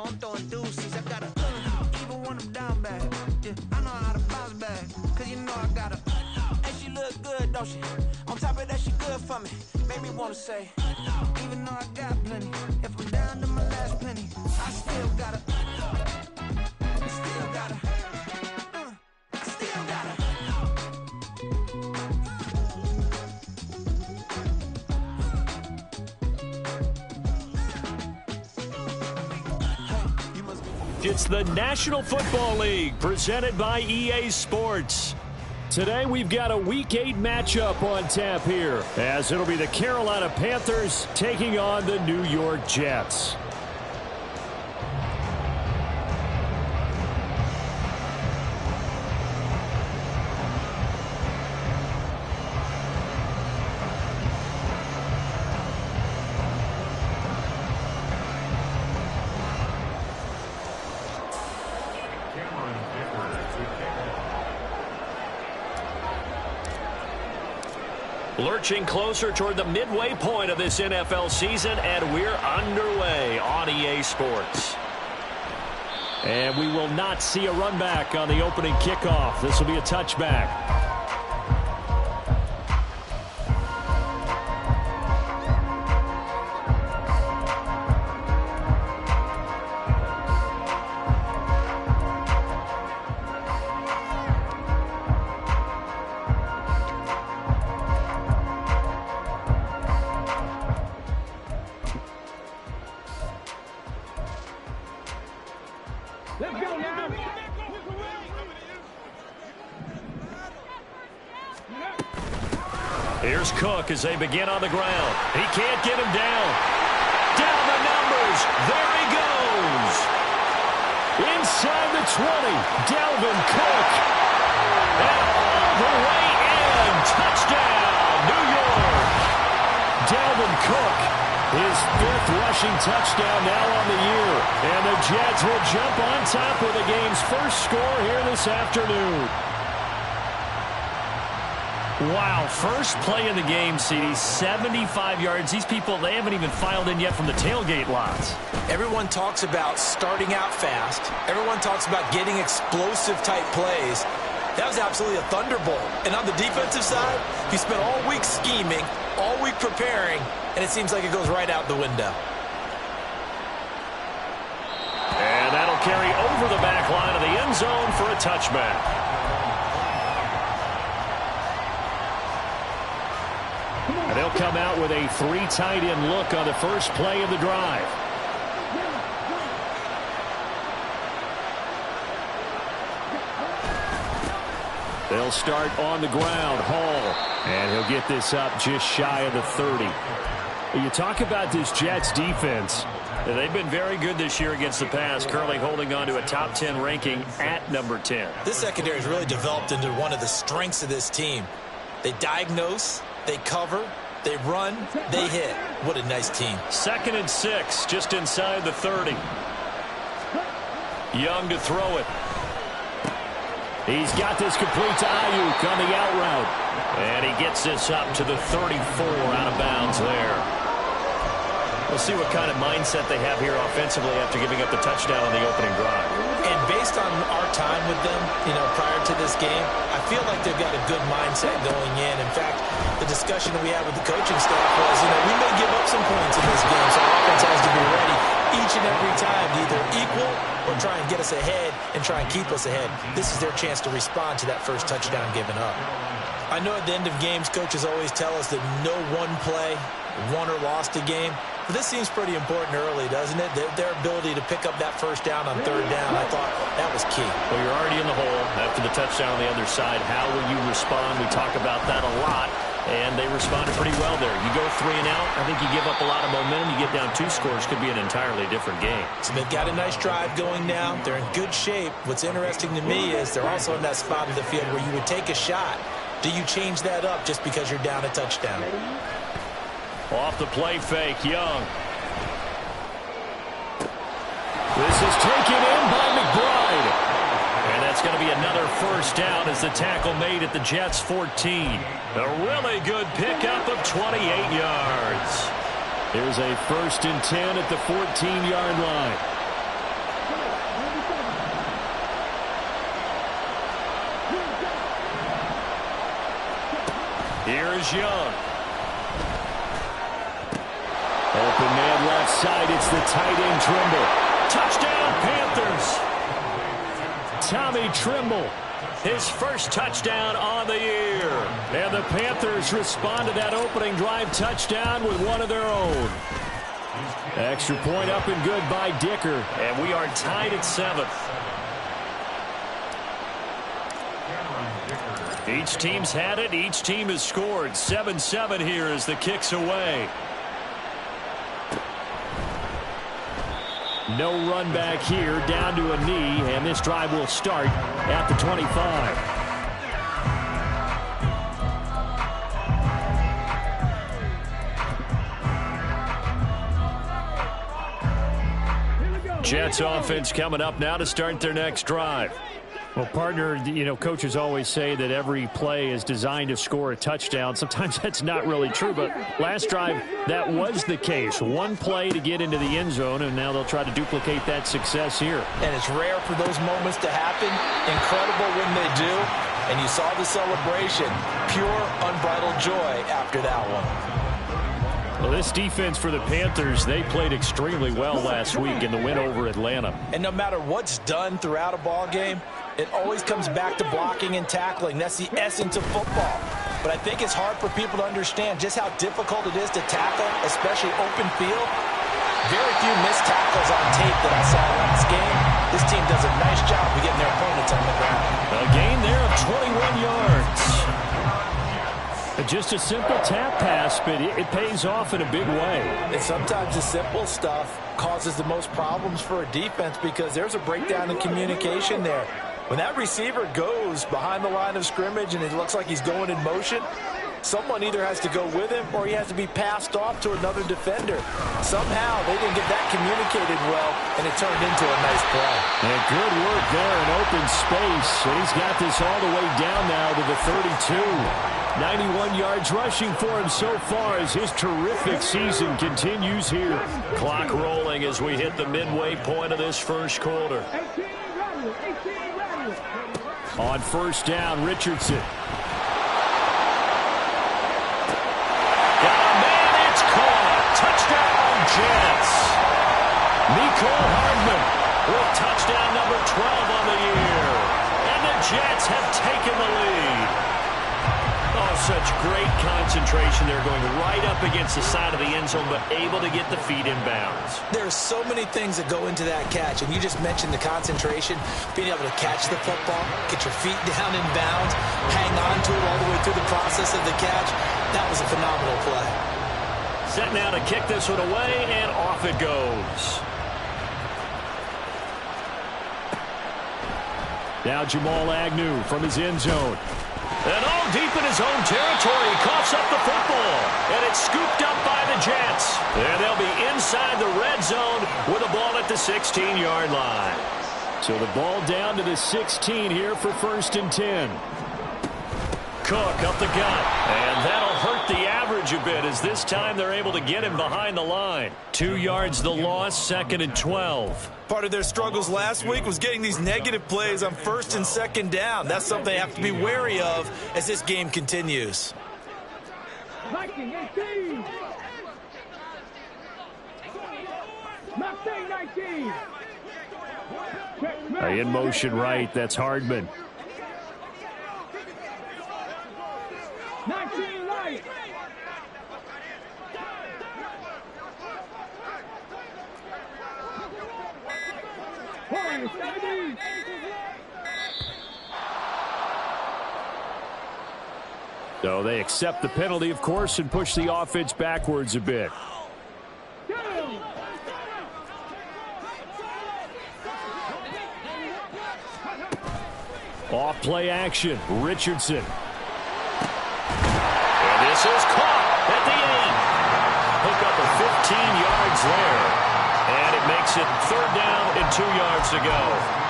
I'm throwing deuces. I got a, even when I'm down bad. Yeah, I know how to bounce back. Cause you know I got a, and she look good, don't she? On top of that, she good for me. Make me wanna say, even though I got plenty, if I'm down to my last penny, I still gotta, I still gotta. It's the National Football League presented by EA Sports. Today we've got a Week 8 matchup on tap here, as it'll be the Carolina Panthers taking on the New York Jets. Lurching closer toward the midway point of this NFL season, and we're underway on EA Sports. And we will not see a run back on the opening kickoff. This will be a touchback. Here's Cook as they begin on the ground. He can't get him down. Down the numbers. There he goes. Inside the 20. Dalvin Cook. And all the way in. Touchdown, New York. Dalvin Cook, his 5th rushing touchdown now on the year. And the Jets will jump on top with the game's first score here this afternoon. Wow, first play of the game, CD, 75 yards. These people, they haven't even filed in yet from the tailgate lots. Everyone talks about starting out fast. Everyone talks about getting explosive-type plays. That was absolutely a thunderbolt. And on the defensive side, you spent all week scheming, all week preparing, and it seems like it goes right out the window. And that'll carry over the back line of the end zone for a touchback. And they'll come out with a 3 tight end look on the first play of the drive. They'll start on the ground. Hall. And he'll get this up just shy of the 30. You talk about this Jets defense. They've been very good this year against the pass, currently holding on to a top 10 ranking at number 10. This secondary has really developed into one of the strengths of this team. They diagnose, they cover, they run, they hit. What a nice team. 2nd and 6, just inside the 30. Young to throw it. He's got this complete to Ayuk on the out route. And he gets this up to the 34 out of bounds there. We'll see what kind of mindset they have here offensively after giving up the touchdown on the opening drive. And based on our time with them, prior to this game, I feel like they've got a good mindset going in. In fact, the discussion that we had with the coaching staff was, we may give up some points in this game, so our offense has to be ready each and every time to either equal or try and get us ahead and try and keep us ahead. This is their chance to respond to that first touchdown given up. I know at the end of games, coaches always tell us that no one play won or lost a game. But this seems pretty important early, doesn't it? Their ability to pick up that first down on 3rd down, I thought that was key. Well, you're already in the hole after the touchdown on the other side. How will you respond? We talk about that a lot, and they responded pretty well there. You go 3 and out, I think you give up a lot of momentum. You get down 2 scores, could be an entirely different game. So they've got a nice drive going now. They're in good shape. What's interesting to me is they're also in that spot of the field where you would take a shot. Do you change that up just because you're down a touchdown? Off the play fake, Young. This is taken in by McBride. And that's going to be another first down as the tackle made at the Jets' 14. A really good pickup of 28 yards. Here's a 1st and 10 at the 14-yard line. Here's Young. Open man left side. It's the tight end Trimble. Touchdown Panthers. Tommy Trimble, his first touchdown on the year. And the Panthers respond to that opening drive touchdown with one of their own. Extra point up and good by Dicker. And we are tied at 7. Each team's had it. Each team has scored. 7-7 here as the kick's away. No run back here, down to a knee, and this drive will start at the 25. Jets offense coming up now to start their next drive. Well, partner, coaches always say that every play is designed to score a touchdown. Sometimes that's not really true, but last drive, that was the case. One play to get into the end zone, and now they'll try to duplicate that success here. And it's rare for those moments to happen. Incredible when they do. And you saw the celebration. Pure, unbridled joy after that one. Well, this defense for the Panthers, they played extremely well last week in the win over Atlanta. And no matter what's done throughout a ball game, it always comes back to blocking and tackling. That's the essence of football. But I think it's hard for people to understand just how difficult it is to tackle, especially open field. Very few missed tackles on tape that I saw last game. This team does a nice job of getting their opponents on the ground. A gain there of 21 yards. Just a simple tap pass, but it pays off in a big way. And sometimes the simple stuff causes the most problems for a defense because there's a breakdown in communication there. When that receiver goes behind the line of scrimmage and it looks like he's going in motion, someone either has to go with him or he has to be passed off to another defender. Somehow they didn't get that communicated well, and it turned into a nice play. And good work there in open space. And he's got this all the way down now to the 32. 91 yards rushing for him so far as his terrific season continues here. Clock rolling as we hit the midway point of this first quarter. On first down, Richardson. Got a man, it's caught. Touchdown, Jets. Nicole Hardman with touchdown number 12 on the year. And the Jets have taken the lead. Oh, such great concentration. They're going right up against the side of the end zone, but able to get the feet in bounds. There's so many things that go into that catch, and you just mentioned the concentration, being able to catch the football, get your feet down in bounds, hang on to it all the way through the process of the catch. That was a phenomenal play. Set now to kick this one away, and off it goes. Now Jamal Agnew from his end zone. And all deep in his own territory, he coughs up the football. And it's scooped up by the Jets. And they'll be inside the red zone with the ball at the 16-yard line. So the ball down to the 16 here for 1st and 10. Cook up the gut. And that'll hurt the average a bit as this time they're able to get him behind the line. 2 yards the loss, 2nd and 12. Part of their struggles last week was getting these negative plays on 1st and 2nd down. That's something they have to be wary of as this game continues. 19. In motion right, that's Hardman. 19 right. So they accept the penalty, of course, and push the offense backwards a bit. Off play action, Richardson. And this is caught at the end. Hook up of 15 yards there. And it makes it 3rd down and 2 yards to go.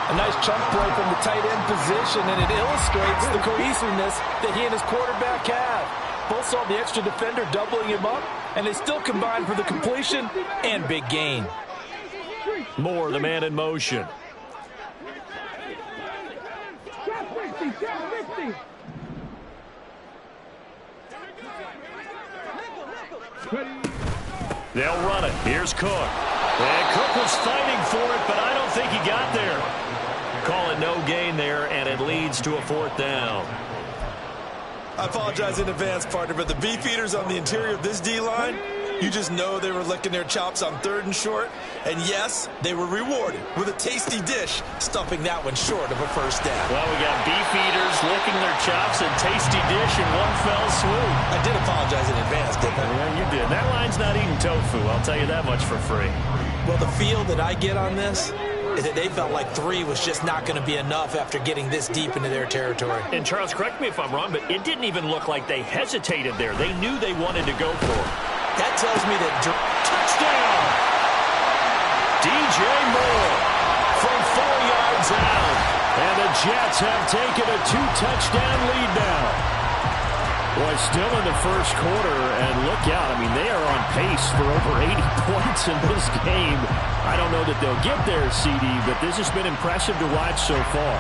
A nice chunk play from the tight end position, and it illustrates the cohesiveness that he and his quarterback have. Both saw the extra defender doubling him up, and they still combined for the completion and big gain. Moore, the man in motion. They'll run it. Here's Cook. And Cook was fighting for it, but I don't think he got there. Call it no gain there, and it leads to a 4th down. I apologize in advance, partner, but the beefeaters on the interior of this D-line, you just know they were licking their chops on 3rd and short. And yes, they were rewarded with a tasty dish, stuffing that one short of a 1st down. Well, we got beefeaters licking their chops and tasty dish in one fell swoop. I did apologize in advance, didn't I? Yeah, you did. That line's not eating tofu, I'll tell you that much for free. Well, the feel that I get on this is that they felt like 3 was just not going to be enough after getting this deep into their territory. And Charles, correct me if I'm wrong, but it didn't even look like they hesitated there. They knew they wanted to go for it. That tells me that touchdown! DJ Moore from 4 yards out. And the Jets have taken a 2-touchdown lead now. Boy, still in the first quarter, and look out. I mean, they are on pace for over 80 points in this game. I don't know that they'll get there, CD, but this has been impressive to watch so far.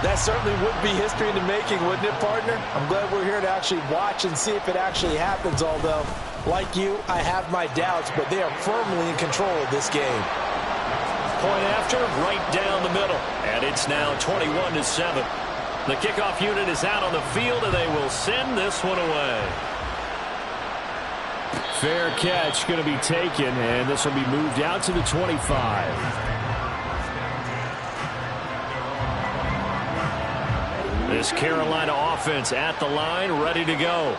that certainly would be history in the making, wouldn't it, partner? I'm glad we're here to actually watch and see if it actually happens, although, like you, I have my doubts, but they are firmly in control of this game. Point after, right down the middle, and it's now 21-7. The kickoff unit is out on the field, and they will send this one away. Fair catch going to be taken, and this will be moved out to the 25. This Carolina offense at the line, ready to go.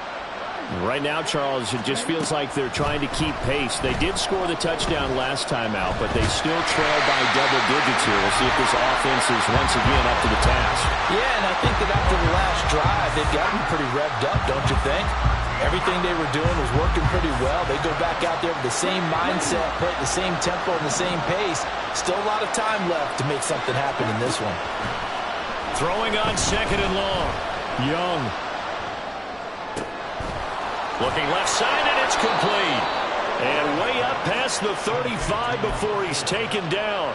Right now, Charles, it just feels like they're trying to keep pace. They did score the touchdown last time out, but they still trail by double digits here. We'll see if this offense is once again up to the task. Yeah, and I think that after the last drive, they've got to be pretty revved up, don't you think? Everything they were doing was working pretty well. They go back out there with the same mindset, play at the same tempo and the same pace. Still a lot of time left to make something happen in this one. Throwing on second and long. Young. Looking left side, and it's complete. And way up past the 35 before he's taken down.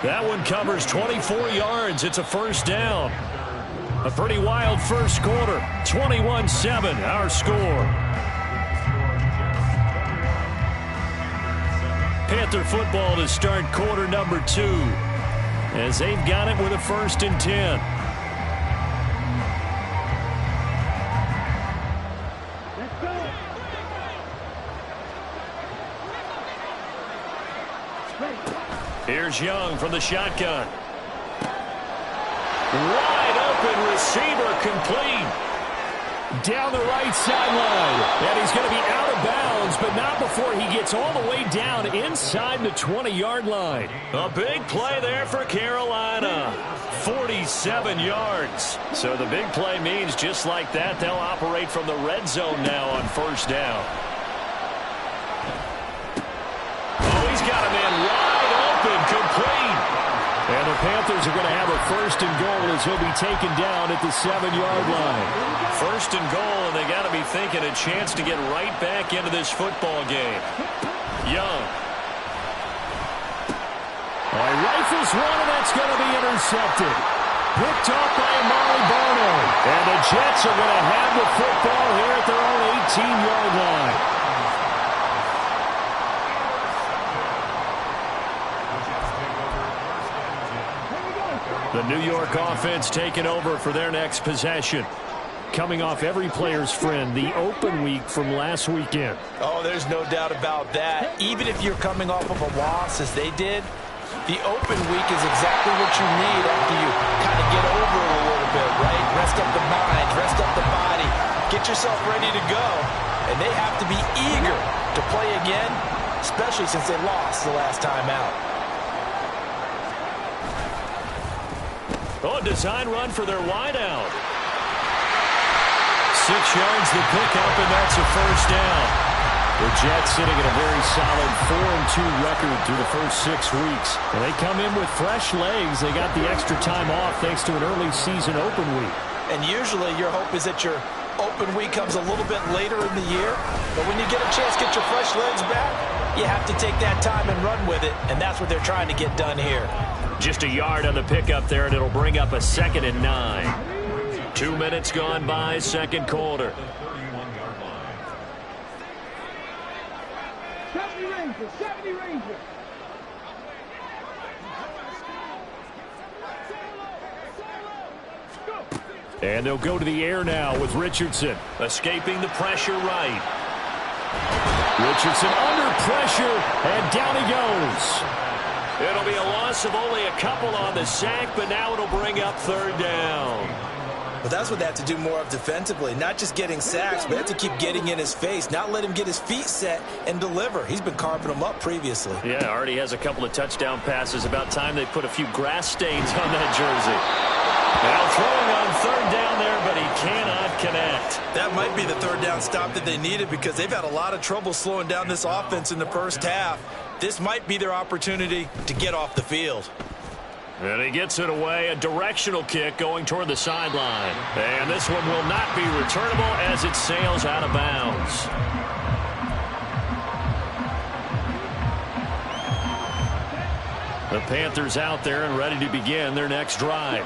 That one covers 24 yards. It's a first down. A pretty wild first quarter. 21-7, our score. Panther football to start quarter number 2. As they've got it with a 1st and 10. Here's Young from the shotgun. Wide open receiver, complete. Down the right sideline. And he's going to be out of bounds, but not before he gets all the way down inside the 20-yard line. A big play there for Carolina. 47 yards. So the big play means just like that, they'll operate from the red zone now on first down. Oh, he's got a man wide open, complete. And the Panthers are going to have a 1st and goal as he'll be taken down at the 7-yard line. 1st and goal, and they got to be thinking a chance to get right back into this football game. Young. Rifles one, and that's going to be intercepted. Picked off by Amari Barno. And the Jets are going to have the football here at their own 18-yard line. The New York offense taking over for their next possession. Coming off every player's friend, the open week from last weekend. Oh, there's no doubt about that. Even if you're coming off of a loss, as they did, the open week is exactly what you need after you kind of get over it a little bit, right? Rest up the mind, rest up the body, get yourself ready to go. And they have to be eager to play again, especially since they lost the last time out. Oh, design run for their wideout. 6 yards the pickup, and that's a first down. The Jets sitting at a very solid 4-2 record through the first 6 weeks. And they come in with fresh legs. They got the extra time off thanks to an early season open week. And usually your hope is that your open week comes a little bit later in the year. But when you get a chance to get your fresh legs back, you have to take that time and run with it. And that's what they're trying to get done here. Just a yard on the pickup there, and it'll bring up a 2nd and 9. 2 minutes gone by, second quarter. Ranger, 70 Ranger. And they'll go to the air now with Richardson. Escaping the pressure right. Richardson under pressure, and down he goes. It'll be a loss of only a couple on the sack, but now it'll bring up third down. Well, that's what they have to do more of defensively. Not just getting sacks, but they have to keep getting in his face, not let him get his feet set and deliver. He's been carving them up previously. Yeah, already has a couple of touchdown passes. About time they put a few grass stains on that jersey. Now throwing on third down there, but he cannot connect. That might be the third down stop that they needed because they've had a lot of trouble slowing down this offense in the first half. This might be their opportunity to get off the field. And he gets it away, a directional kick going toward the sideline. And this one will not be returnable as it sails out of bounds. The Panthers out there and ready to begin their next drive.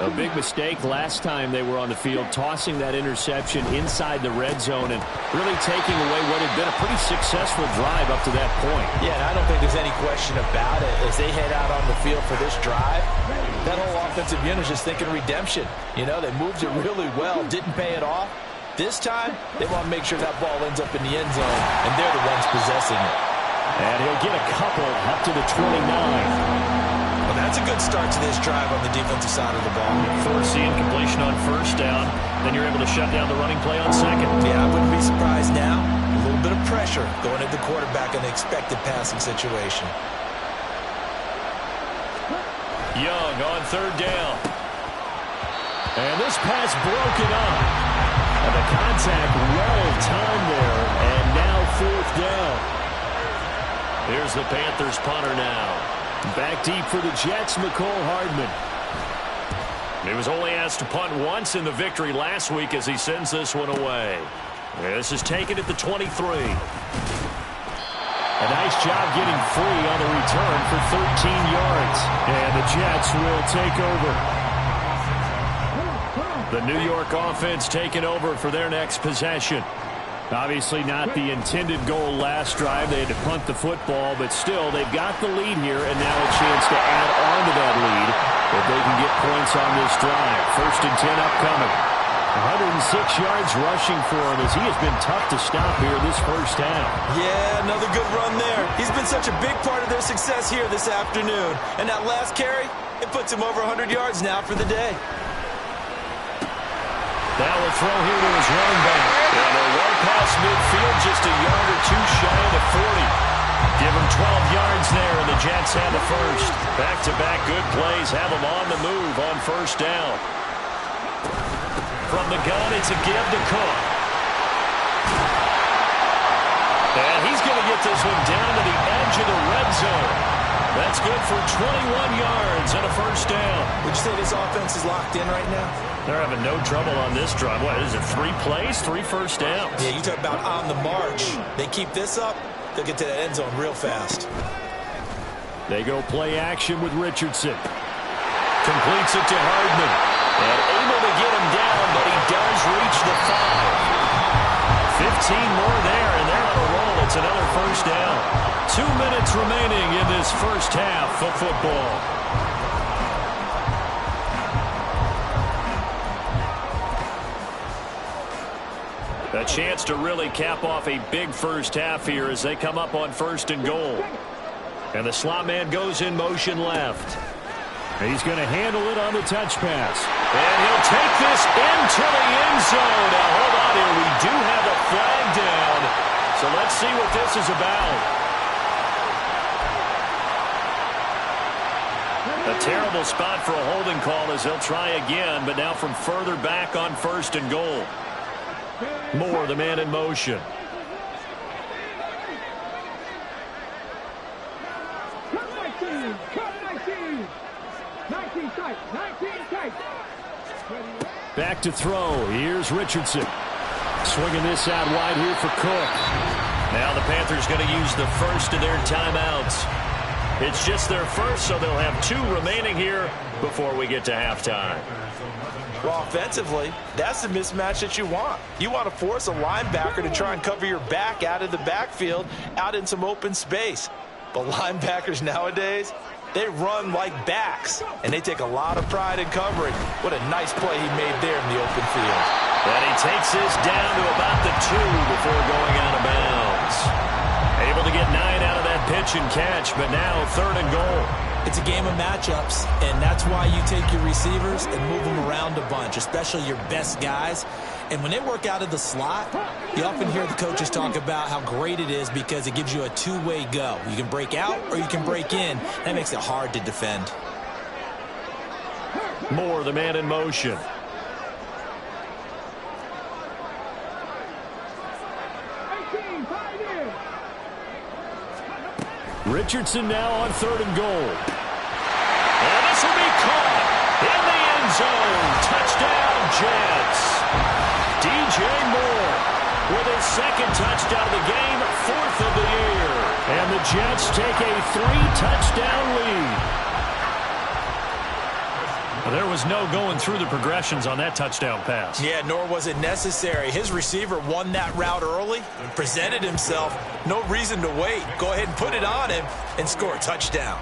A big mistake last time they were on the field, tossing that interception inside the red zone and really taking away what had been a pretty successful drive up to that point. Yeah, and I don't think there's any question about it. As they head out on the field for this drive, that whole offensive unit is just thinking redemption. You know, they moved it really well, didn't pay it off. This time, they want to make sure that ball ends up in the end zone, and they're the ones possessing it. And he'll get a couple up to the 29. Well, that's a good start to this drive on the defensive side of the ball. Force the incompletion on first down. Then you're able to shut down the running play on second. Yeah, I wouldn't be surprised now. A little bit of pressure going at the quarterback in the expected passing situation. Young on third down. And this pass broken up. And the contact well timed there. And now fourth down. Here's the Panthers punter now. Back deep for the Jets, McCole Hardman. He was only asked to punt once in the victory last week as he sends this one away. This is taken at the 23. A nice job getting free on the return for 13 yards. And the Jets will take over. The New York offense taking over for their next possession. Obviously not the intended goal last drive. They had to punt the football, but still, they've got the lead here, and now a chance to add on to that lead if they can get points on this drive. 1st and 10 upcoming. 106 yards rushing for him as he has been tough to stop here this first half. Yeah, another good run there. He's been such a big part of their success here this afternoon. And that last carry, it puts him over 100 yards now for the day. That will throw here to his running back. And they're well past midfield, just a yard or two shy of the 40. Give him 12 yards there, and the Jets have the first. Back-to-back good plays have them on the move on first down. From the gun, it's a give to Cook. And he's going to get this one down to the edge of the red zone. That's good for 21 yards and a first down. Would you say this offense is locked in right now? They're having no trouble on this drive. What is it, 3 plays, 3 first downs? Yeah, you talk about on the march. They keep this up, they'll get to the end zone real fast. They go play action with Richardson. Completes it to Hardman. And able to get him down, but he does reach the 5. 15 more there, and they're on a roll. It's another first down. 2 minutes remaining in this first half of football. A chance to really cap off a big first half here as they come up on 1st and goal. And the slot man goes in motion left. He's going to handle it on the touch pass. And he'll take this into the end zone. Now, hold on here. We do have a flag down. So let's see what this is about. A terrible spot for a holding call as they'll try again, but now from further back on 1st and goal. Moore, the man in motion. Back to throw. Here's Richardson. Swinging this out wide here for Cook. Now the Panthers going to use the first of their timeouts. It's just their first, so they'll have 2 remaining here before we get to halftime. Well, offensively, that's the mismatch that you want. You want to force a linebacker to try and cover your back out of the backfield, out in some open space. But linebackers nowadays, they run like backs, and they take a lot of pride in covering. What a nice play he made there in the open field. And he takes this down to about the 2 before going out of bounds. Able to get 9 out of that pitch and catch, but now 3rd and goal. It's a game of matchups, and that's why you take your receivers and move them around a bunch, especially your best guys. And when they work out of the slot, you often hear the coaches talk about how great it is because it gives you a 2-way go. You can break out or you can break in. That makes it hard to defend. Moore, the man in motion. Richardson now on 3rd and goal. And this will be caught in the end zone. Touchdown, Jets. DJ Moore with his 2nd touchdown of the game, 4th of the year. And the Jets take a 3-touchdown lead. There was no going through the progressions on that touchdown pass. Yeah, nor was it necessary. His receiver won that route early, presented himself. No reason to wait. Go ahead and put it on him and score a touchdown.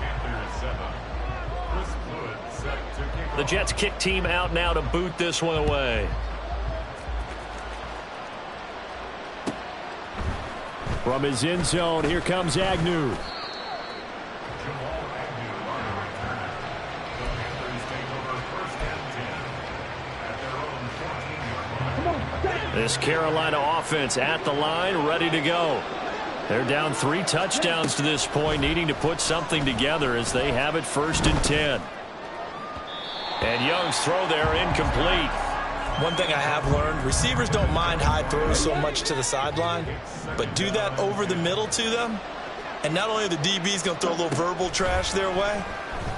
The Jets kick team out now to boot this one away. From his end zone, here comes Agnew. This Carolina offense at the line, ready to go. They're down 3 touchdowns to this point, needing to put something together as they have it 1st and 10. And Young's throw there incomplete. One thing I have learned, receivers don't mind high throws so much to the sideline, but do that over the middle to them, and not only are the DBs going to throw a little verbal trash their way,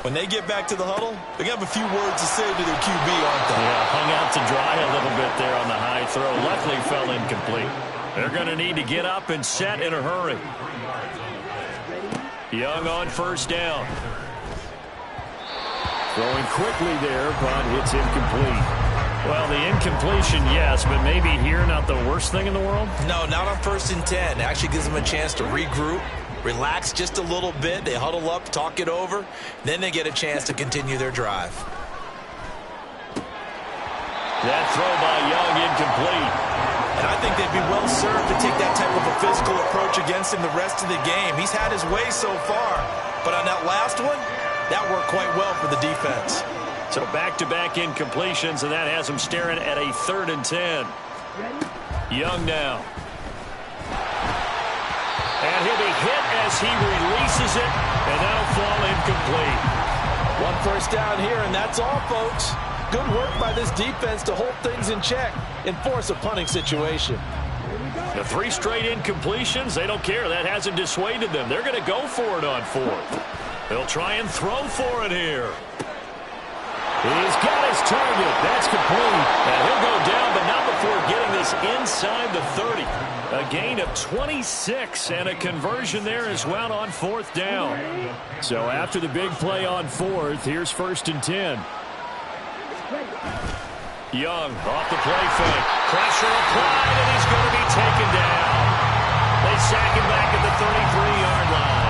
when they get back to the huddle, they're going to have a few words to say to their QB, aren't they? Yeah, hung out to dry a little bit there on the high throw. Luckily fell incomplete. They're going to need to get up and set in a hurry. Young on 1st down. Throwing quickly there, but it's incomplete. Well, the incompletion, yes, but maybe here not the worst thing in the world? No, not on 1st and 10. It actually gives them a chance to regroup, relax just a little bit. They huddle up, talk it over. Then they get a chance to continue their drive. That throw by Young incomplete. And I think they'd be well served to take that type of a physical approach against him the rest of the game. He's had his way so far, but on that last one, that worked quite well for the defense. So back-to-back incompletions, and that has him staring at a 3rd and 10. Young now. And he'll be hit as he releases it, and that'll fall incomplete. 1 first down here, and that's all, folks. Good work by this defense to hold things in check and force a punting situation. The 3 straight incompletions, they don't care. That hasn't dissuaded them. They're going to go for it on 4th. They'll try and throw for it here. He's got his target. That's complete. And he'll go down, but not before getting this inside the 30. A gain of 26 and a conversion there as well on 4th down. So after the big play on 4th, here's 1st and 10. Young off the play fake. Pressure applied, and he's going to be taken down. They sack him back at the 33-yard line.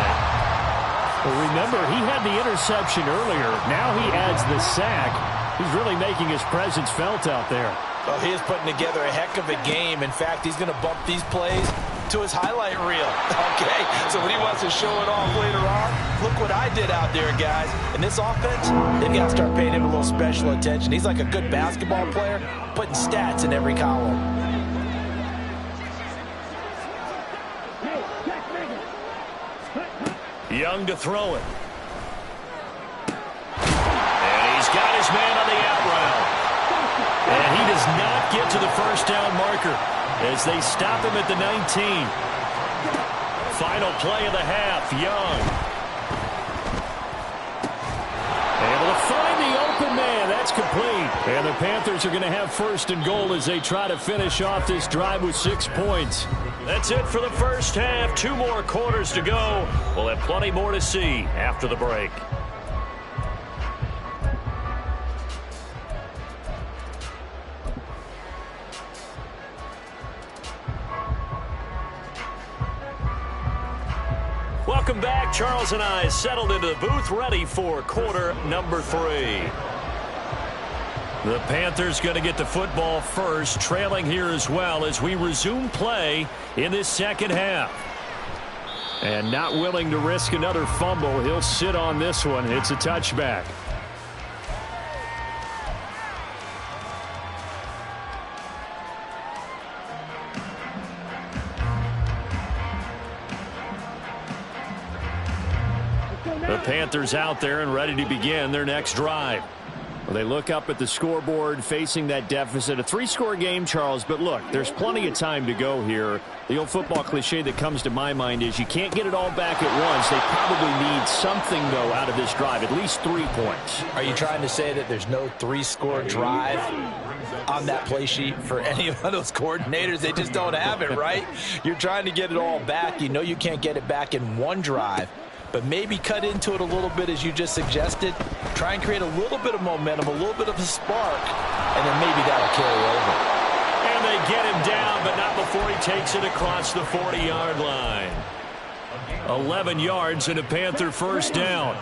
Well, remember, he had the interception earlier. Now he adds the sack. He's really making his presence felt out there. Well, he is putting together a heck of a game. In fact, he's going to bump these plays to his highlight reel. Okay, so when he wants to show it off later on, look what I did out there, guys. In this offense, they've got to start paying him a little special attention. He's like a good basketball player, putting stats in every column. Young to throw it. And he's got his man on the out route. And he does not get to the 1st down marker as they stop him at the 19. Final play of the half, Young. Able to find the open man. That's It's complete. And the Panthers are going to have first and goal as they try to finish off this drive with 6 points. That's it for the first half. 2 more quarters to go. We'll have plenty more to see after the break. Welcome back. Charles and I settled into the booth, ready for quarter number 3. The Panthers going to get the football first, trailing here as well as we resume play in this second half. And not willing to risk another fumble, he'll sit on this one. It's a touchback. The Panthers out there and ready to begin their next drive. Well, they look up at the scoreboard facing that deficit. A 3-score game, Charles, but look, there's plenty of time to go here. The old football cliche that comes to my mind is you can't get it all back at once. They probably need something, though, out of this drive, at least 3 points. Are you trying to say that there's no 3-score drive on that play sheet for any of those coordinators? They just don't have it, right? You're trying to get it all back. You know you can't get it back in one drive. But maybe cut into it a little bit, as you just suggested. Try and create a little bit of momentum, a little bit of a spark, and then maybe that'll carry over. And they get him down, but not before he takes it across the 40-yard line. 11 yards and a Panther first down.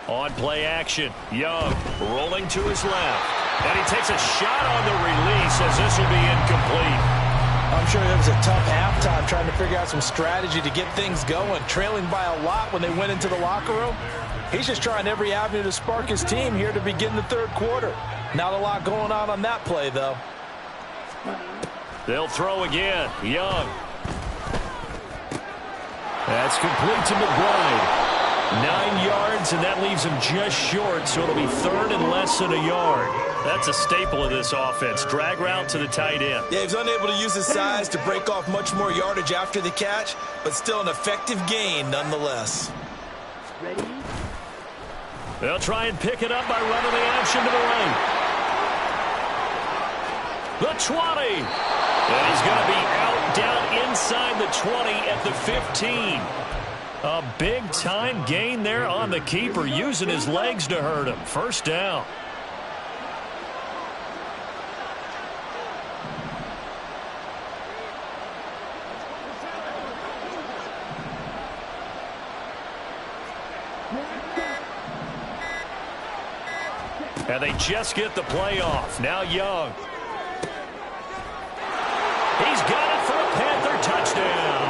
On play action, Young rolling to his left. And he takes a shot on the release as this will be incomplete. I'm sure it was a tough halftime trying to figure out some strategy to get things going. Trailing by a lot when they went into the locker room. He's just trying every avenue to spark his team here to begin the third quarter. Not a lot going on that play, though. They'll throw again. Young. That's complete to McBride. 9 yards, and that leaves him just short, so it'll be third and less than a yard. That's a staple of this offense. Drag route to the tight end. Yeah, he's unable to use his size to break off much more yardage after the catch, but still an effective gain nonetheless. Ready? They'll try and pick it up by running the option to the right. The 20. And he's going to be out down inside the 20 at the 15. A big-time gain there on the keeper, using his legs to hurt him. First down. And they just get the play off. Now Young. He's got it for a Panther touchdown.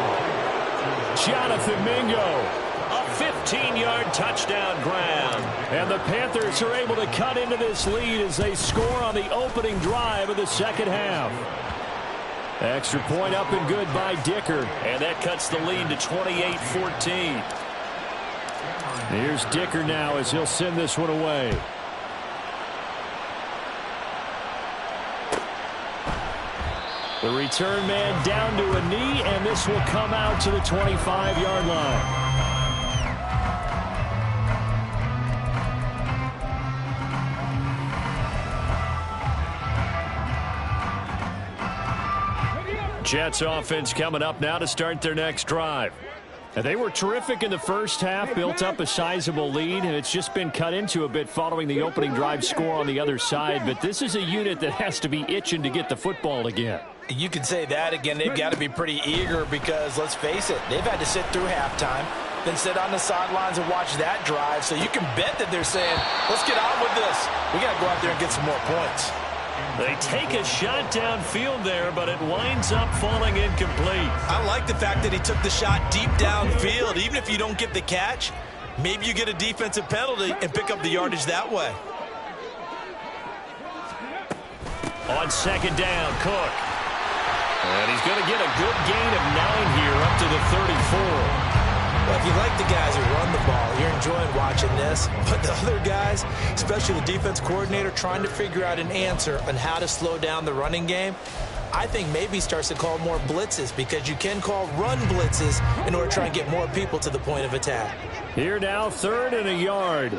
Jonathan Mingo, a 15-yard touchdown grab. And the Panthers are able to cut into this lead as they score on the opening drive of the second half. Extra point up and good by Dicker. And that cuts the lead to 28-14. Here's Dicker now as he'll send this one away. The return man down to a knee, and this will come out to the 25-yard line. Jets offense coming up now to start their next drive. And they were terrific in the first half, built up a sizable lead, and it's just been cut into a bit following the opening drive score on the other side. But this is a unit that has to be itching to get the football again. You can say that again. They've got to be pretty eager because, let's face it, they've had to sit through halftime, then sit on the sidelines and watch that drive. So you can bet that they're saying, let's get on with this. We got to go out there and get some more points. They take a shot downfield there, but it winds up falling incomplete. I like the fact that he took the shot deep downfield. Even if you don't get the catch, maybe you get a defensive penalty and pick up the yardage that way. On second down, Cook. And he's going to get a good gain of 9 here up to the 34. Well, if you like the guys who run the ball, you're enjoying watching this. But the other guys, especially the defense coordinator, trying to figure out an answer on how to slow down the running game, I think maybe starts to call more blitzes, because you can call run blitzes in order to try and get more people to the point of attack. Here now, 3rd and a yard.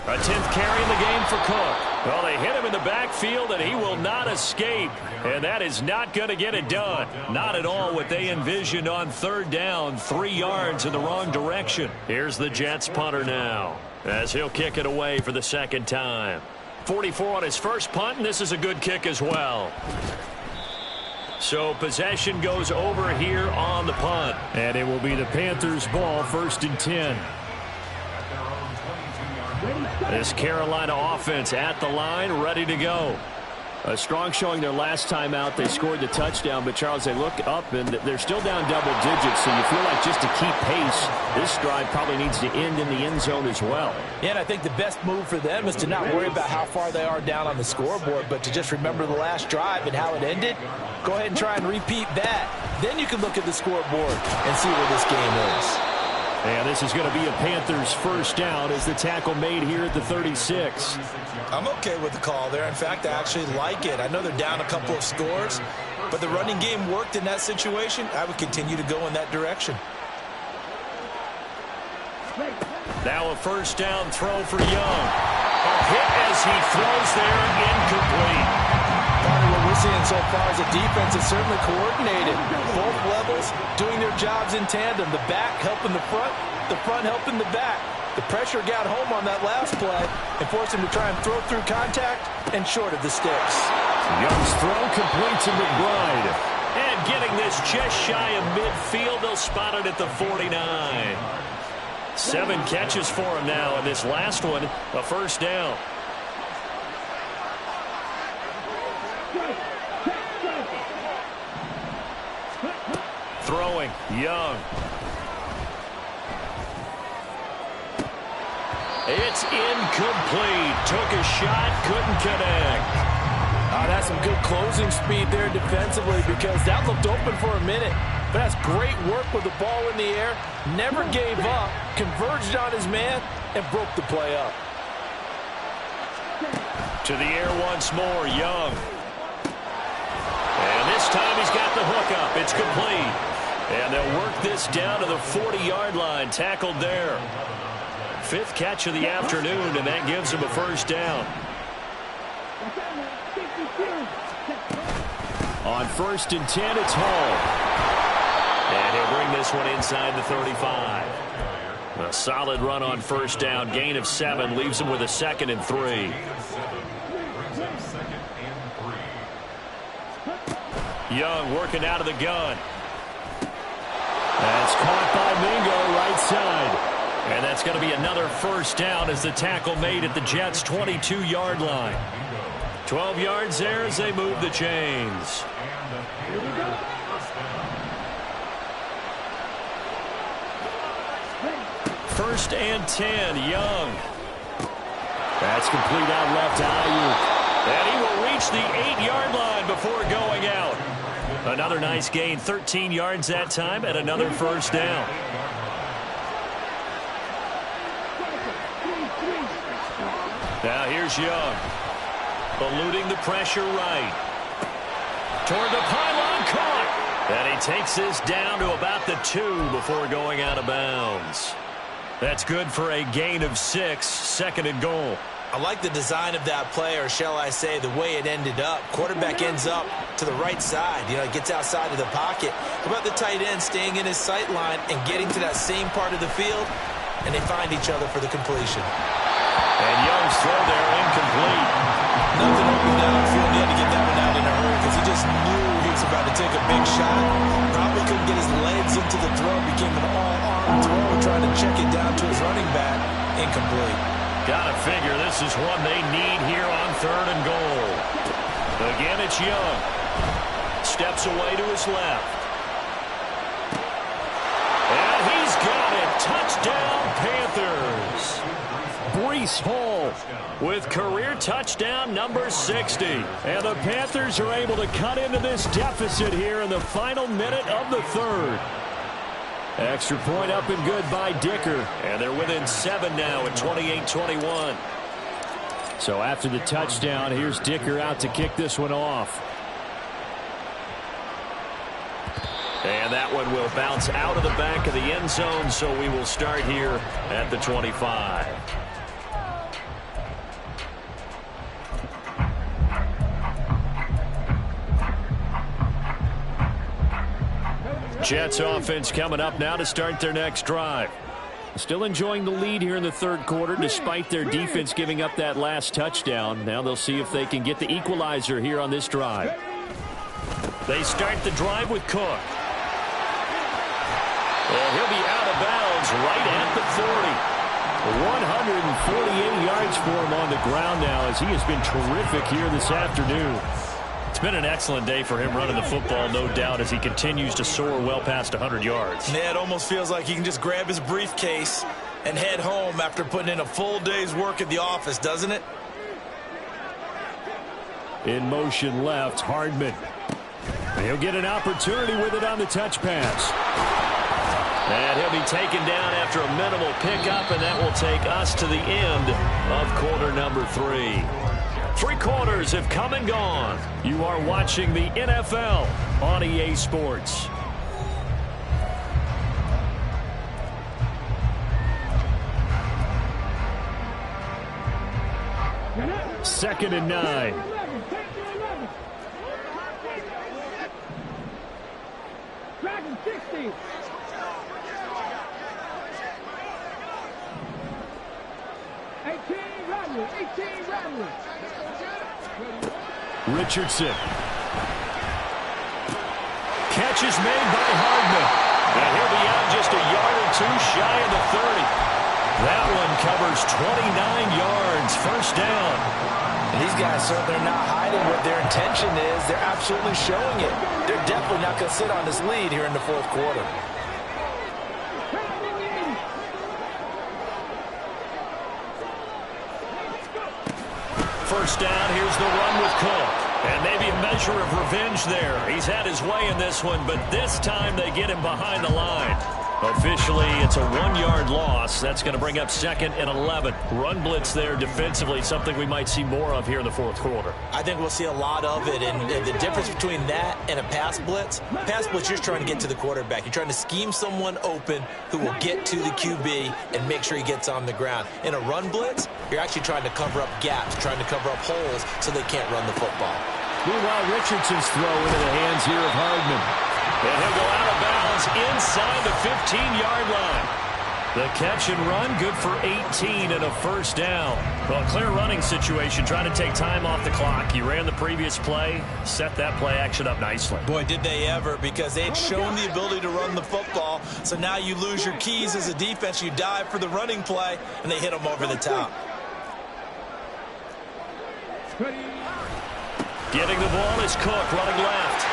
A 10th carry in the game for Cook. Well, they hit him in the backfield, and he will not escape. And that is not going to get it done. Not at all what they envisioned on 3rd down. 3 yards in the wrong direction. Here's the Jets punter now, as he'll kick it away for the 2nd time. 44 on his first punt, and this is a good kick as well. So possession goes over here on the punt. And it will be the Panthers' ball, 1st and 10. This Carolina offense at the line, ready to go. A strong showing their last time out. They scored the touchdown, but, Charles, they look up, and they're still down double digits, so you feel like just to keep pace, this drive probably needs to end in the end zone as well. Yeah, and I think the best move for them is to not worry about how far they are down on the scoreboard, but to just remember the last drive and how it ended. Go ahead and try and repeat that. Then you can look at the scoreboard and see where this game is. And this is going to be a Panthers first down as the tackle made here at the 36. I'm okay with the call there. In fact, I actually like it. I know they're down a couple of scores, but the running game worked in that situation. I would continue to go in that direction. Now a first down throw for Young. A hit as he throws there, incomplete. What we're seeing so far is a defense is certainly coordinated. Both levels doing their jobs in tandem. The back helping the front helping the back. The pressure got home on that last play and forced him to try and throw through contact and short of the sticks. Young's throw complete to McBride. And getting this just shy of midfield, they'll spot it at the 49. 7 catches for him now, and this last one, a first down. Throwing, Young. It's incomplete. Took a shot, couldn't connect. That's some good closing speed there defensively, because that looked open for a minute. But that's great work with the ball in the air. Never gave up, converged on his man, and broke the play up. To the air once more, Young. And this time he's got the hook up. It's complete. And they'll work this down to the 40-yard line. Tackled there. 5th catch of the afternoon, and that gives him a first down. On 1st and 10, it's Hall. And he'll bring this one inside the 35. A solid run on first down. Gain of 7 leaves him with a 2nd and 3. Young working out of the gun. That's caught by Mingo, right side. And that's going to be another first down as the tackle made at the Jets' 22-yard line. 12 yards there as they move the chains. First and 10, Young. That's complete out left to Ayuk. And he will reach the 8-yard line before going out. Another nice gain, 13 yards that time, and another first down. Now here's Young. Eluding the pressure right. Toward the pylon, caught. And he takes this down to about the 2 before going out of bounds. That's good for a gain of 6, 2nd and goal. I like the design of that play, or shall I say the way it ended up. Quarterback ends up to the right side. You know, gets outside of the pocket. How about the tight end staying in his sight line and getting to that same part of the field? And they find each other for the completion. And Young's throw there incomplete. Nothing open downfield. He had to get that one out in a hurry because he just knew he was about to take a big shot. Probably couldn't get his legs into the throw. Became an all-arm throw, trying to check it down to his running back. Incomplete. Gotta figure this is one they need here on 3rd and goal. Again, it's Young. Steps away to his left. And he's got it. Touchdown, Panthers. Breece Hall with career touchdown number 60. And the Panthers are able to cut into this deficit here in the final minute of the 3rd. Extra point up and good by Dicker. And they're within 7 now at 28-21. So after the touchdown, here's Dicker out to kick this one off. And that one will bounce out of the back of the end zone, so we will start here at the 25. Jets offense coming up now to start their next drive. Still enjoying the lead here in the third quarter despite their defense giving up that last touchdown. Now they'll see if they can get the equalizer here on this drive. They start the drive with Cook. And he'll be out of bounds right at the 40. 148 yards for him on the ground now as he has been terrific here this afternoon. It's been an excellent day for him running the football, no doubt, as he continues to soar well past 100 yards. Yeah, it almost feels like he can just grab his briefcase and head home after putting in a full day's work at the office, doesn't it? In motion left, Hardman. He'll get an opportunity with it on the touch pass. And he'll be taken down after a minimal pickup, and that will take us to the end of quarter number 3. 3 quarters have come and gone. You are watching the NFL on EA Sports. Second and 9. Dragon 60. Richardson. Catch is made by Hardman. And he'll be out just a yard or two shy of the 30. That one covers 29 yards. First down. And these guys certainly are not hiding what their intention is. They're absolutely showing it. They're definitely not going to sit on this lead here in the fourth quarter. First down, here's the run with Cook. And maybe a measure of revenge there. He's had his way in this one, but this time they get him behind the line. Officially, it's a 1-yard loss. That's going to bring up 2nd and 11. Run blitz there defensively, something we might see more of here in the fourth quarter. I think we'll see a lot of it, and the difference between that and a pass blitz, you're trying to get to the quarterback. You're trying to scheme someone open who will get to the QB and make sure he gets on the ground. In a run blitz, you're actually trying to cover up gaps, trying to cover up holes so they can't run the football. Meanwhile, Richardson's throw into the hands here of Hardman. And he'll go out of bounds inside the 15-yard line. The catch and run, good for 18 and a first down. Well, a clear running situation, trying to take time off the clock. He ran the previous play, set that play action up nicely. Boy, did they ever, because they had shown the ability to run the football. So now you lose your keys as a defense. You dive for the running play, and they hit them over the top. Getting the ball is Cook, running left.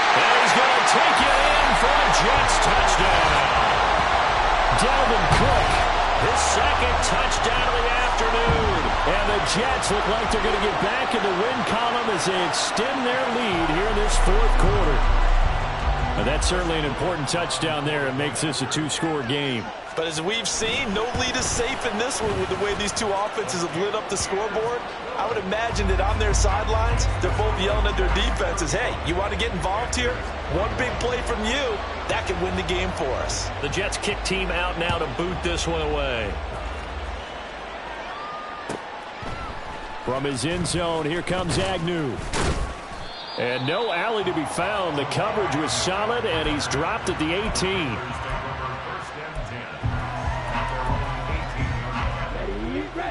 And he's going to take it in for a Jets touchdown. Dalvin Cook, his second touchdown of the afternoon. And the Jets look like they're going to get back in the win column as they extend their lead here in this fourth quarter. And that's certainly an important touchdown there. It makes this a 2-score game. But as we've seen, no lead is safe in this one with the way these two offenses have lit up the scoreboard. I would imagine that on their sidelines, they're both yelling at their defenses, hey, you want to get involved here? One big play from you, that could win the game for us. The Jets kick team out now to boot this one away. From his end zone, here comes Agnew. And no alley to be found. The coverage was solid, and he's dropped at the 18.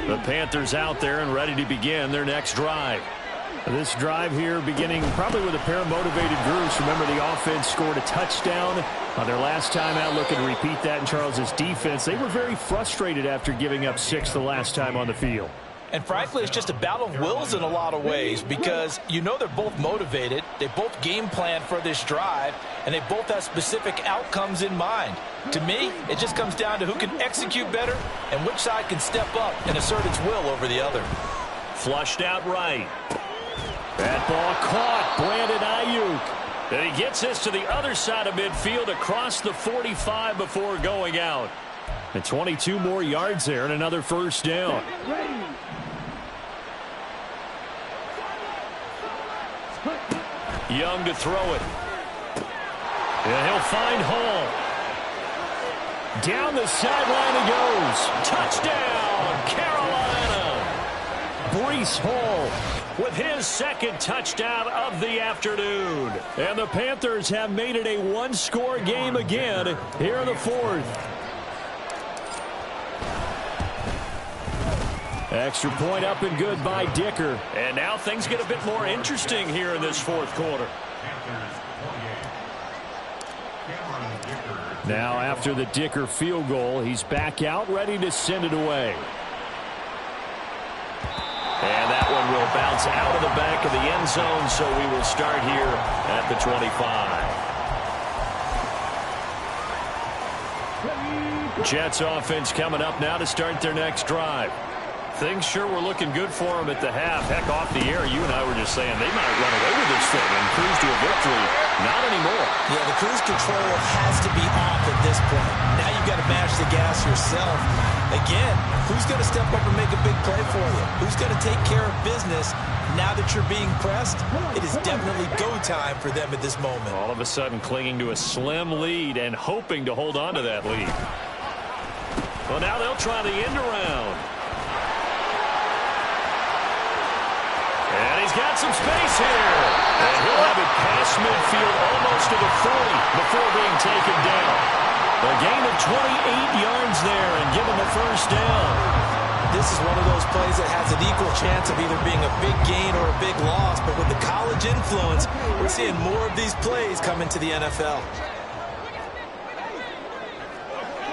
The Panthers out there and ready to begin their next drive. This drive here beginning probably with a pair of motivated groups. Remember, the offense scored a touchdown on their last time out. Looking to repeat that in Charles's defense. They were very frustrated after giving up 6 the last time on the field. And frankly, it's just a battle of wills in a lot of ways because you know they're both motivated. They both game plan for this drive, and they both have specific outcomes in mind. To me, it just comes down to who can execute better and which side can step up and assert its will over the other. Flushed out right. That ball caught. Brandon Ayuk. And he gets this to the other side of midfield across the 45 before going out. And 22 more yards there and another first down. Young to throw it. And he'll find Hall. Down the sideline he goes. Touchdown, Carolina. Breece Hall with his second touchdown of the afternoon. And the Panthers have made it a one-score game again here in the fourth. Extra point up and good by Dicker. And now things get a bit more interesting here in this fourth quarter. Now after the Dicker field goal, he's back out ready to send it away. And that one will bounce out of the back of the end zone, so we will start here at the 25. Jets offense coming up now to start their next drive. Things sure were looking good for them at the half. Heck, off the air, you and I were just saying they might run away with this thing and cruise to a victory. Not anymore. Yeah, the cruise control has to be off at this point. Now you've got to mash the gas yourself. Again, who's going to step up and make a big play for you? Who's going to take care of business now that you're being pressed? It is definitely go time for them at this moment. All of a sudden clinging to a slim lead and hoping to hold on to that lead. Well, now they'll try the end around. And he's got some space here. And he'll have it past midfield almost to the 40 before being taken down. A gain of 28 yards there and give him a first down. This is one of those plays that has an equal chance of either being a big gain or a big loss. But with the college influence, we're seeing more of these plays come into the NFL.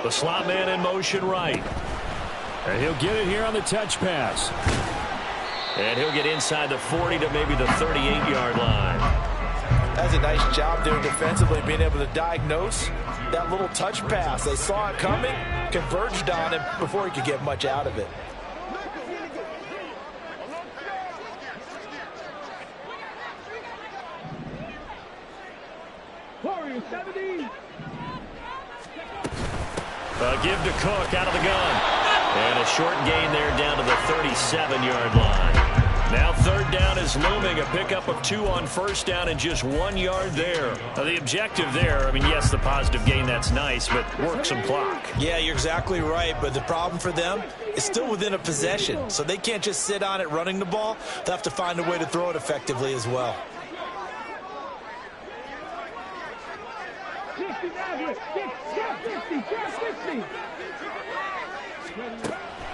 The slot man in motion right. And he'll get it here on the touch pass. And he'll get inside the 40 to maybe the 38-yard line. That's a nice job there defensively, being able to diagnose that little touch pass. They saw it coming, converged on him before he could get much out of it. Give to Cook out of the gun. And a short gain there down to the 37-yard line. Now third down is looming. A pickup of 2 on first down and just 1 yard there. Now the objective there, I mean, yes, the positive gain, that's nice, but work some clock. Yeah, you're exactly right, but the problem for them is still within a possession, so they can't just sit on it running the ball. They'll have to find a way to throw it effectively as well.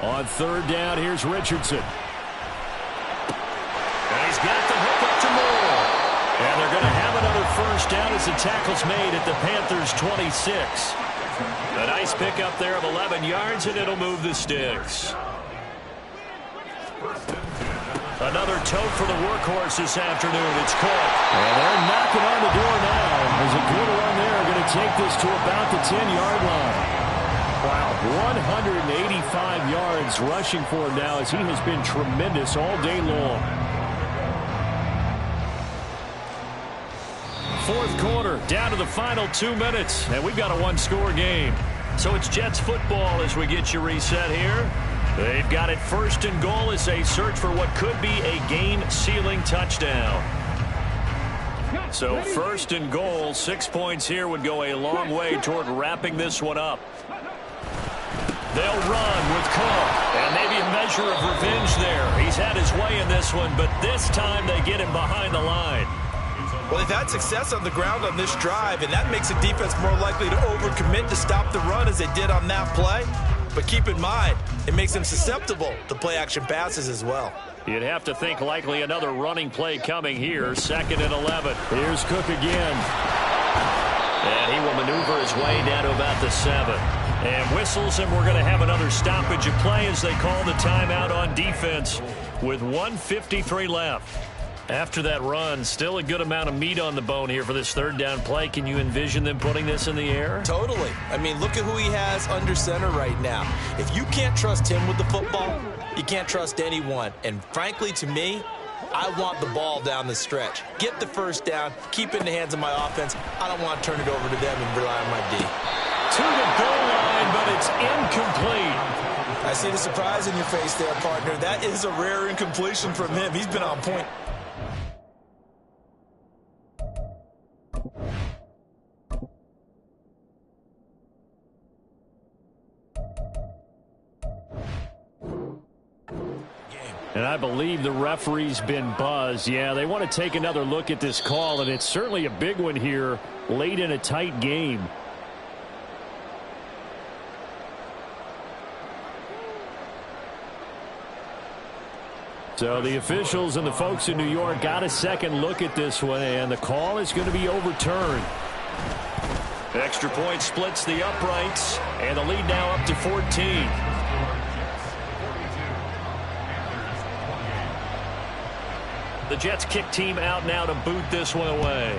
On third down, here's Richardson. And he's got the hook up to Moore. And they're going to have another first down as the tackle's made at the Panthers' 26. A nice pickup there of 11 yards, and it'll move the sticks. Another tote for the workhorse this afternoon. It's caught. And they're knocking on the door now. There's a good run there. Going to take this to about the 10-yard line. Wow, 185 yards rushing for him now as he has been tremendous all day long. Fourth quarter, down to the final 2 minutes, and we've got a one-score game. So it's Jets football as we get you reset here. They've got it first and goal as they search for what could be a game-sealing touchdown. So first and goal, 6 points here would go a long way toward wrapping this one up. They'll run with Cook, and maybe a measure of revenge there. He's had his way in this one, but this time they get him behind the line. Well, they've had success on the ground on this drive, and that makes the defense more likely to overcommit to stop the run as they did on that play. But keep in mind, it makes them susceptible to play-action passes as well. You'd have to think likely another running play coming here, 2nd and 11. Here's Cook again. And he will maneuver his way down to about the 7. And whistles, and we're going to have another stoppage of play as they call the timeout on defense with 1:53 left. After that run, still a good amount of meat on the bone here for this third down play. Can you envision them putting this in the air? Totally. I mean, look at who he has under center right now. If you can't trust him with the football, you can't trust anyone. And frankly, to me, I want the ball down the stretch. Get the first down, keep it in the hands of my offense. I don't want to turn it over to them and rely on my D. To the goal line, but it's incomplete. I see the surprise in your face there, partner. That is a rare incompletion from him. He's been on point. And I believe the referee's been buzzed. Yeah, they want to take another look at this call, and it's certainly a big one here late in a tight game. So the officials and the folks in New York got a second look at this one, and the call is going to be overturned. Extra point splits the uprights, and the lead now up to 14. The Jets kick team out now to boot this one away.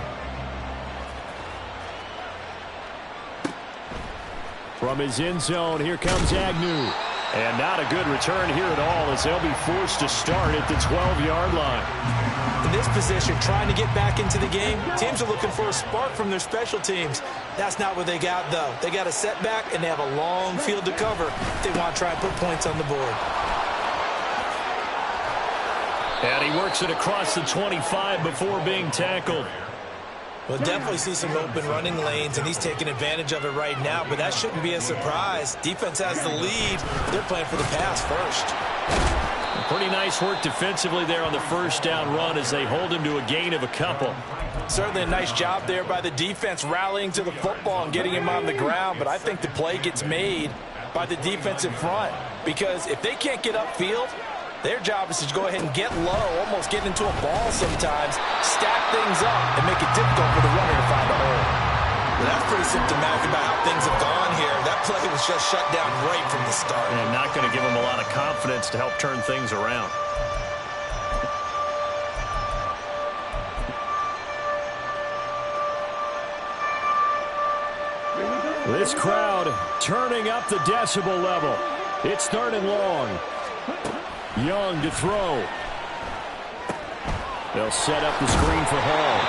From his end zone, here comes Agnew. And not a good return here at all as they'll be forced to start at the 12-yard line. In this position, trying to get back into the game, teams are looking for a spark from their special teams. That's not what they got, though. They got a setback, and they have a long field to cover if they want to try and put points on the board. And he works it across the 25 before being tackled. We'll definitely see some open running lanes, and he's taking advantage of it right now, but that shouldn't be a surprise. Defense has the lead. They're playing for the pass first. Pretty nice work defensively there on the first down run as they hold him to a gain of a couple. Certainly a nice job there by the defense rallying to the football and getting him on the ground, but I think the play gets made by the defensive front because if they can't get upfield, their job is to go ahead and get low, almost get into a ball sometimes, stack things up, and make it difficult for the runner to find a hole. Well, that's pretty symptomatic about how things have gone here. That play was just shut down right from the start. And not going to give them a lot of confidence to help turn things around. This crowd turning up the decibel level. It's 3rd and long. Young to throw. They'll set up the screen for Hall.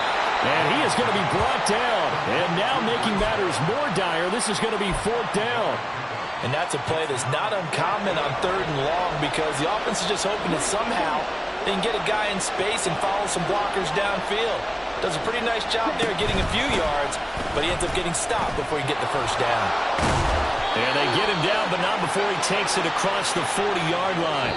And he is going to be brought down. And now making matters more dire, this is going to be 4th down. And that's a play that's not uncommon on 3rd and long because the offense is just hoping that somehow they can get a guy in space and follow some blockers downfield. Does a pretty nice job there getting a few yards, but he ends up getting stopped before he get the first down. And they get him down, but not before he takes it across the 40-yard line.